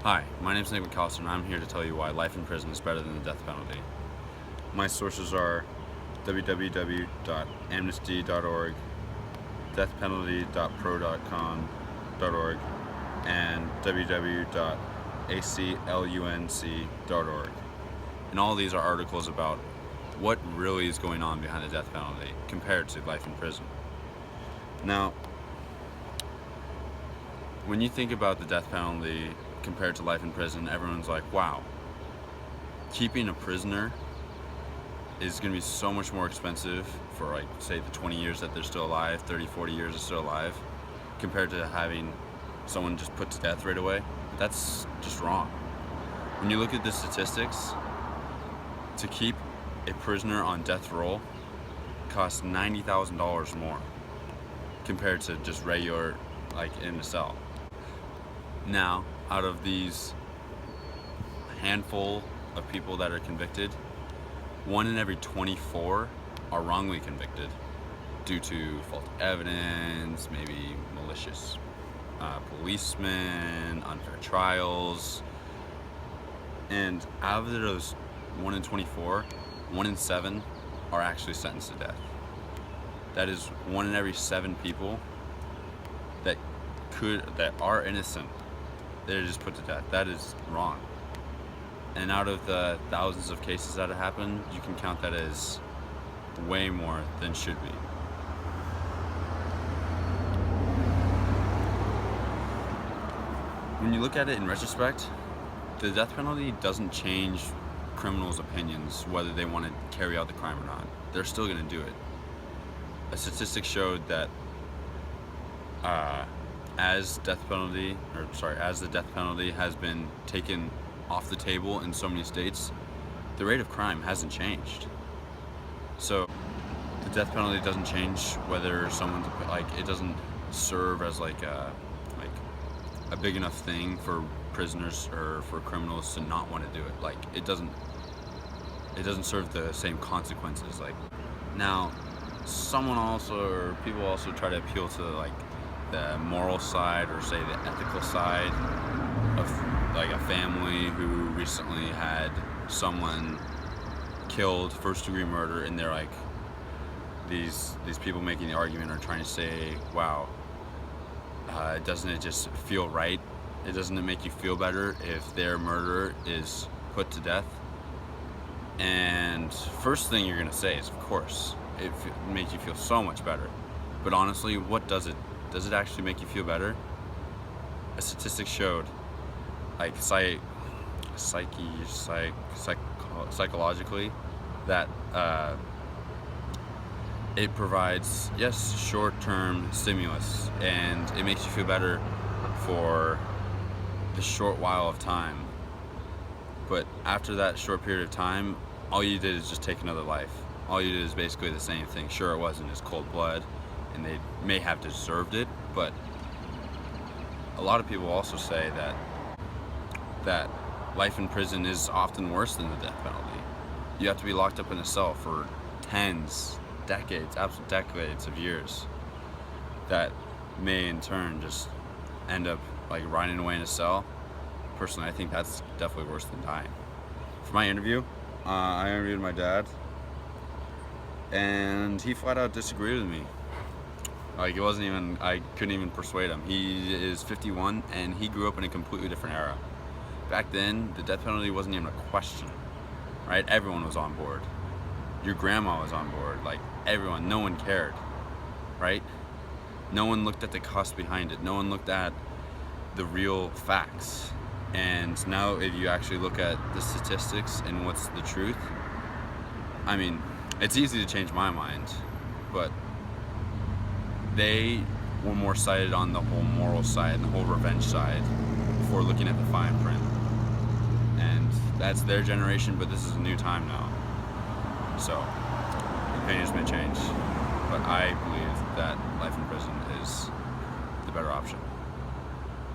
Hi, my name is Nick McAllister, and I'm here to tell you why life in prison is better than the death penalty. My sources are www.amnesty.org, deathpenalty.pro.com.org, and www.aclunc.org. And all these are articles about what really is going on behind the death penalty compared to life in prison. Now, when you think about the death penalty compared to life in prison, everyone's like, wow, keeping a prisoner is going to be so much more expensive for, like, say, the 20 years that they're still alive, 30, 40 years they're still alive, compared to having someone just put to death right away. That's just wrong. When you look at the statistics, to keep a prisoner on death row costs $90,000 more compared to just regular, like, in a cell. Now, out of these handful of people that are convicted, 1 in every 24 are wrongly convicted due to faulty evidence, maybe malicious policemen, unfair trials. And out of those 1 in 24, 1 in 7 are actually sentenced to death. That is 1 in every 7 people that are innocent, they're just put to death. That is wrong. And out of the thousands of cases that have happened, you can count that as way more than should be. When you look at it in retrospect, the death penalty doesn't change criminals' opinions whether they want to carry out the crime or not. They're still going to do it. A statistic showed that as the death penalty has been taken off the table in so many states, the rate of crime hasn't changed. So the death penalty doesn't change whether someone's, like, it doesn't serve as like a big enough thing for prisoners or for criminals to not want to do it. Like, it doesn't serve the same consequences. Like, now people also try to appeal to, like, the moral side, or say the ethical side of, like, a family who recently had someone killed, first-degree murder, and they're like, these people making the argument are trying to say, wow, doesn't it just feel right? Doesn't it make you feel better if their murderer is put to death? And first thing you're gonna say is, of course, it makes you feel so much better. But honestly, what does it? Does it actually make you feel better? A statistic showed, like, psychologically, that it provides, yes, short-term stimulus, and it makes you feel better for the short while of time. But after that short period of time, all you did is just take another life. All you did is basically the same thing. Sure, it wasn't as cold blood, and they may have deserved it, but a lot of people also say that life in prison is often worse than the death penalty. You have to be locked up in a cell for absolute decades of years that may in turn just end up, like, rotting away in a cell. Personally, I think that's definitely worse than dying. For my interview, I interviewed my dad, and he flat out disagreed with me. Like, I couldn't even persuade him. He is 51, and he grew up in a completely different era. Back then, the death penalty wasn't even a question, right? Everyone was on board. Your grandma was on board, like, everyone, no one cared, right? No one looked at the cost behind it. No one looked at the real facts. And now if you actually look at the statistics and what's the truth, I mean, it's easy to change my mind, but they were more cited on the whole moral side and the whole revenge side before looking at the fine print. And that's their generation, but this is a new time now. So opinions may change, but I believe that life in prison is the better option.